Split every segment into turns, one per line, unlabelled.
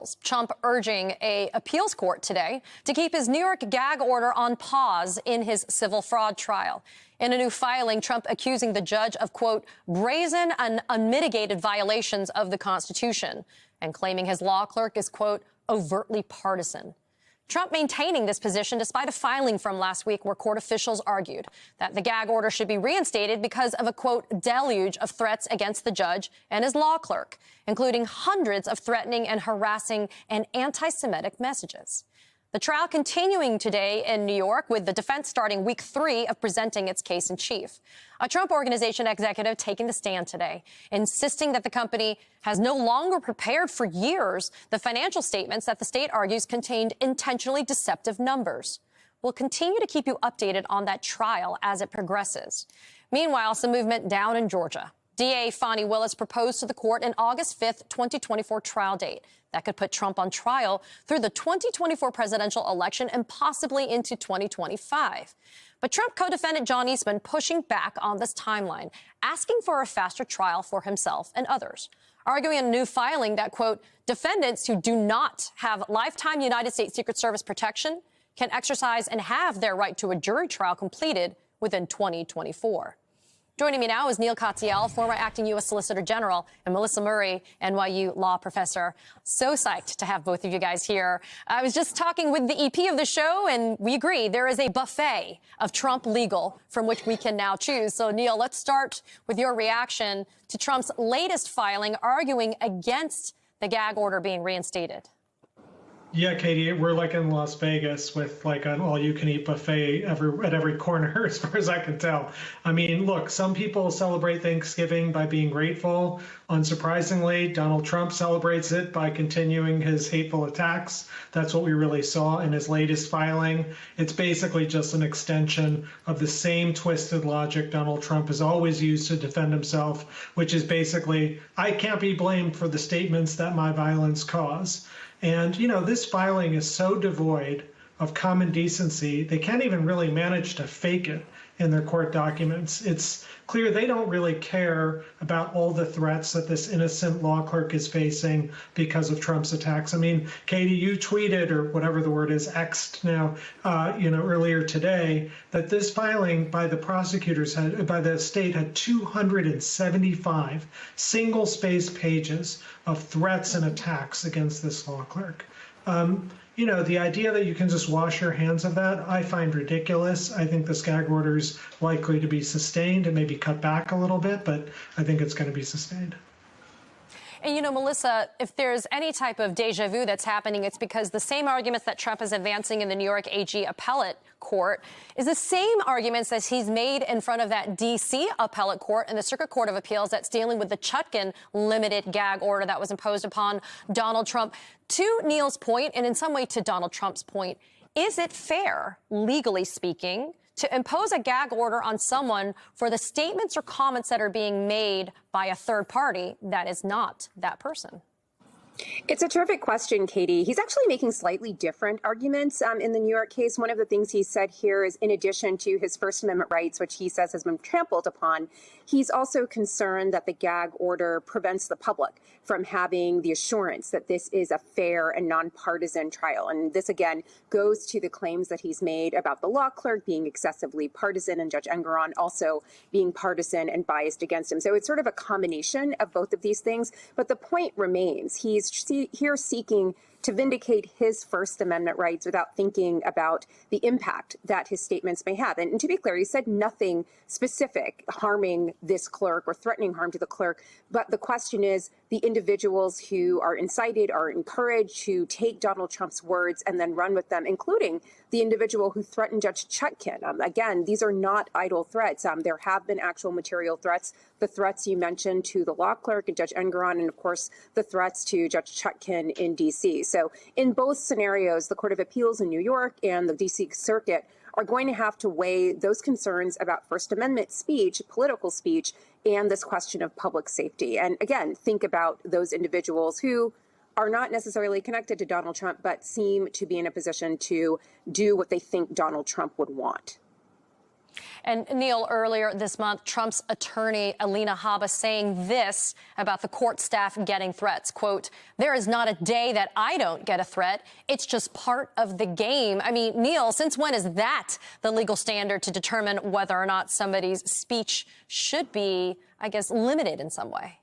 Appeals. Trump urging a appeals court today to keep his New York gag order on pause in his civil fraud trial. In a new filing, Trump accusing the judge of, quote, brazen and unmitigated violations of the Constitution, and claiming his law clerk is, quote, overtly partisan. Trump maintaining this position despite a filing from last week where court officials argued that the gag order should be reinstated because of a, quote, deluge of threats against the judge and his law clerk, including hundreds of threatening and harassing and anti-Semitic messages. The trial continuing today in New York, with the defense starting week 3 of presenting its case in chief. A Trump Organization executive taking the stand today, insisting that the company has no longer prepared for years the financial statements that the state argues contained intentionally deceptive numbers. We'll continue to keep you updated on that trial as it progresses. Meanwhile, some movement down in Georgia. DA Fani Willis proposed to the court an August 5th, 2024 trial date that could put Trump on trial through the 2024 presidential election and possibly into 2025. But Trump co-defendant John Eastman pushing back on this timeline, asking for a faster trial for himself and others, arguing in a new filing that, quote, defendants who do not have lifetime United States Secret Service protection can exercise and have their right to a jury trial completed within 2024. Joining me now is Neil Katyal, former acting U.S. Solicitor General, and Melissa Murray, NYU law professor. So psyched to have both of you guys here. I was just talking with the EP of the show, and we agree there is a buffet of Trump legal from which we can now choose. So, Neil, let's start with your reaction to Trump's latest filing arguing against the gag order being reinstated.
Yeah, Katie, we're like in Las Vegas with like an all-you-can-eat buffet at every corner, as far as I can tell. I mean, look, some people celebrate Thanksgiving by being grateful. Unsurprisingly, Donald Trump celebrates it by continuing his hateful attacks. That's what we really saw in his latest filing. It's basically just an extension of the same twisted logic Donald Trump has always used to defend himself, which is basically, I can't be blamed for the statements that my violence cause. And, you know, this filing is so devoid of common decency, they can't even really manage to fake it in their court documents. It's clear they don't really care about all the threats that this innocent law clerk is facing because of Trump's attacks. I mean, Katie, you tweeted, or whatever the word is, X'd now, earlier today, that this filing by the prosecutors, by the state, had 275 single-space pages of threats and attacks against this law clerk. You know, the idea that you can just wash your hands of that, I find ridiculous. I think this gag order is likely to be sustained and maybe cut back a little bit, but I think it's going to be sustained.
And, you know, Melissa, if there's any type of deja vu that's happening, it's because the same arguments that Trump is advancing in the New York AG appellate court is the same arguments that he's made in front of that D.C. appellate court and the Circuit Court of Appeals that's dealing with the Chutkan limited gag order that was imposed upon Donald Trump. To Neil's point, and in some way to Donald Trump's point, is it fair, legally speaking, to impose a gag order on someone for the statements or comments that are being made by a third party that is not that person?
It's a terrific question, Katie. He's actually making slightly different arguments in the New York case. One of the things he said here is, in addition to his First Amendment rights, which he says has been trampled upon, he's also concerned that the gag order prevents the public from having the assurance that this is a fair and nonpartisan trial. And this, again, goes to the claims that he's made about the law clerk being excessively partisan and Judge Engoron also being partisan and biased against him. So it's sort of a combination of both of these things. But the point remains, he's here seeking to vindicate his First Amendment rights without thinking about the impact that his statements may have. And to be clear, he said nothing specific harming this clerk or threatening harm to the clerk. But the question is, the individuals who are incited are encouraged to take Donald Trump's words and then run with them, including the individual who threatened Judge Chutkan. Again, these are not idle threats. There have been actual material threats. The threats you mentioned to the law clerk and Judge Engoron, and of course, the threats to Judge Chutkan in D.C. So in both scenarios, the Court of Appeals in New York and the D.C. Circuit are going to have to weigh those concerns about First Amendment speech, political speech, and this question of public safety. And again, think about those individuals who are not necessarily connected to Donald Trump, but seem to be in a position to do what they think Donald Trump would want.
And Neil, earlier this month, Trump's attorney, Alina Habba, saying this about the court staff getting threats. Quote, "There is not a day that I don't get a threat. It's just part of the game." I mean, Neil, since when is that the legal standard to determine whether or not somebody's speech should be, I guess, limited in some way?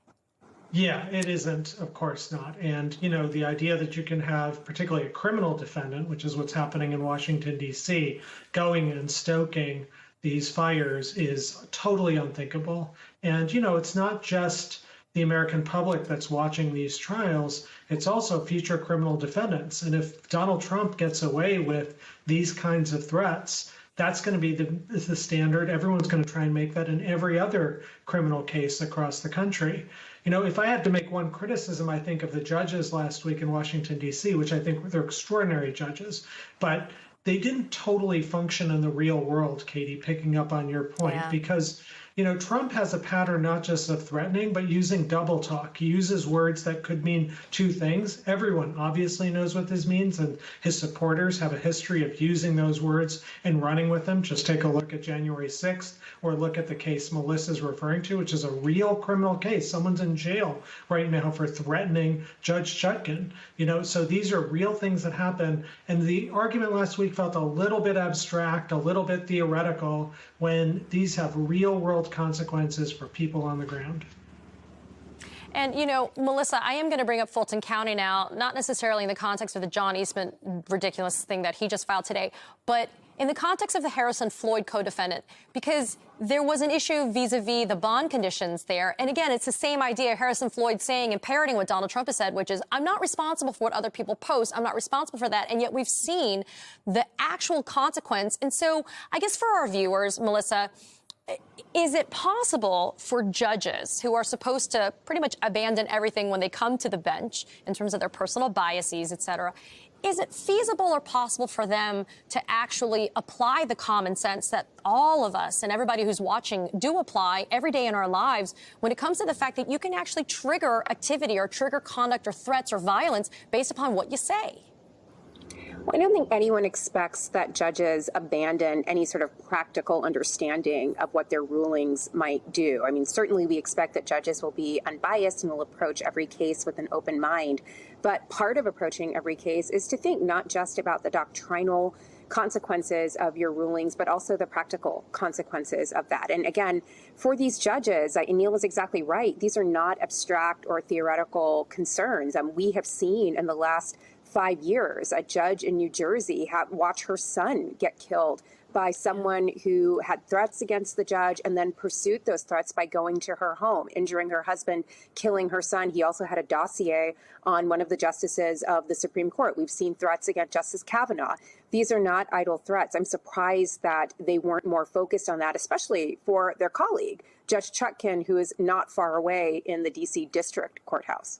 Yeah, it isn't, of course not. And, the idea that you can have particularly a criminal defendant, which is what's happening in Washington, D.C., going and stoking these fires is totally unthinkable. And, it's not just the American public that's watching these trials, it's also future criminal defendants. And if Donald Trump gets away with these kinds of threats, that's going to be the standard. Everyone's going to try and make that in every other criminal case across the country. If I had to make one criticism, I think, of the judges last week in Washington, D.C., which I think they're extraordinary judges, but they didn't totally function in the real world, Katie, picking up on your point, because Trump has a pattern not just of threatening, but using double talk. He uses words that could mean two things. Everyone obviously knows what this means, and his supporters have a history of using those words and running with them. Just take a look at January 6th, or look at the case Melissa's referring to, which is a real criminal case. Someone's in jail right now for threatening Judge Chutkan. So these are real things that happen. And the argument last week felt a little bit abstract, a little bit theoretical, when these have real world consequences for people on the ground.
And, Melissa, I am going to bring up Fulton County now, not necessarily in the context of the John Eastman ridiculous thing that he just filed today, but in the context of the Harrison Floyd co-defendant, because there was an issue vis-a-vis the bond conditions there. And again, it's the same idea, Harrison Floyd saying and parroting what Donald Trump has said, which is, I'm not responsible for what other people post. I'm not responsible for that. And yet we've seen the actual consequence. And so I guess for our viewers, Melissa, is it possible for judges who are supposed to pretty much abandon everything when they come to the bench in terms of their personal biases, et cetera, is it feasible or possible for them to actually apply the common sense that all of us and everybody who's watching do apply every day in our lives when it comes to the fact that you can actually trigger activity or trigger conduct or threats or violence based upon what you say?
Well, I don't think anyone expects that judges abandon any sort of practical understanding of what their rulings might do. I mean, certainly we expect that judges will be unbiased and will approach every case with an open mind. But part of approaching every case is to think not just about the doctrinal consequences of your rulings, but also the practical consequences of that. And again, for these judges, and Neil is exactly right, these are not abstract or theoretical concerns. We have seen in the last 5 years, a judge in New Jersey watch her son get killed by someone who had threats against the judge and then pursued those threats by going to her home, injuring her husband, killing her son. He also had a dossier on one of the justices of the Supreme Court. We've seen threats against Justice Kavanaugh. These are not idle threats. I'm surprised that they weren't more focused on that, especially for their colleague, Judge Chutkan, who is not far away in the D.C. District Courthouse.